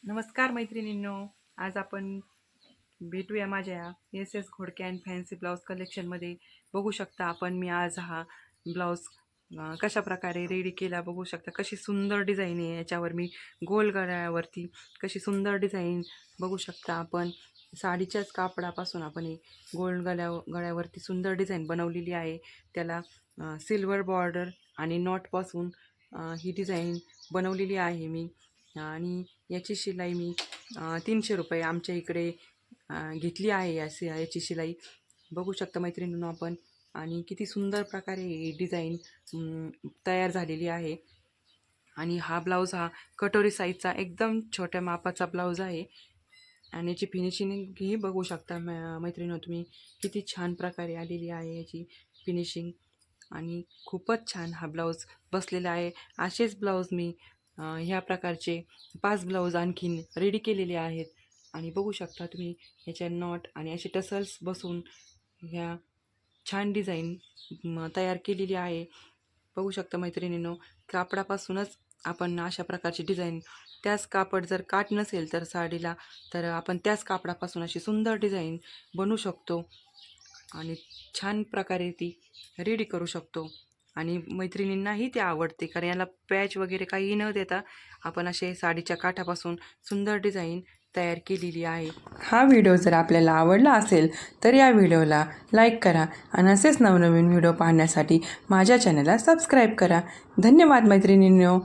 नमस्कार मैत्रिणींनो, आज आपण भेटूया माझ्या S S Ghodke and fancy blouse कलेक्शनमध्ये. बघू शकता आपण मी आज हा ब्लाऊज कशा प्रकारे रेडी केला. बघू शकता कशी सुंदर डिझाईन आहे याच्यावर. मी गोल गळ्यावरती कशी सुंदर डिझाईन बघू शकता आपण. साडीच्याच कापडापासून आपण हे गोल गळ्यावरती सुंदर डिझाईन बनवलेली आहे. त्याला सिल्वर बॉर्डर आणि नॉटपासून ही डिझाईन बनवलेली आहे मी. आणि याची शिलाई मी 300 रुपये आमच्या इकडे घेतली आहे. याची शिलाई बघू शकता मैत्रिणींनो आपण. आणि किती सुंदर प्रकारे ही डिझाईन तयार झालेली आहे. आणि हा ब्लाऊज हा कटोरी साईजचा एकदम छोट्या मापाचा ब्लाऊज आहे. आणि याची फिनिशिंग ही बघू शकता मैत्रिणींनो तुम्ही, किती छान प्रकारे आलेली आहे याची फिनिशिंग. आणि खूपच छान हा ब्लाऊज बसलेला आहे. असेच ब्लाऊज मी ह्या प्रकारचे 5 ब्लाऊज आणखीन रेडी केलेले आहेत. आणि बघू शकता तुम्ही ह्याच्या नॉट आणि असे टसल्स बसून ह्या छान डिझाईन तयार केलेली आहे. बघू शकता मैत्रिणींनो, कापडापासूनच आपण अशा प्रकारची डिझाईन, त्याच कापड जर काट नसेल तर साडीला, तर आपण त्याच कापडापासून अशी सुंदर डिझाईन बनवू शकतो आणि छान प्रकारे ती रेडी करू शकतो. आणि मैत्रिणींनाही ते आवडते, कारण याला पॅच वगैरे काही न देता आपण असे साडीच्या काठापासून सुंदर डिझाईन तयार केलेली आहे. हा व्हिडिओ जर आपल्याला आवडला असेल तर या व्हिडिओला लाईक करा आणि असेच नवनवीन व्हिडिओ पाहण्यासाठी माझ्या चॅनलला सबस्क्राईब करा. धन्यवाद मैत्रिणींनो.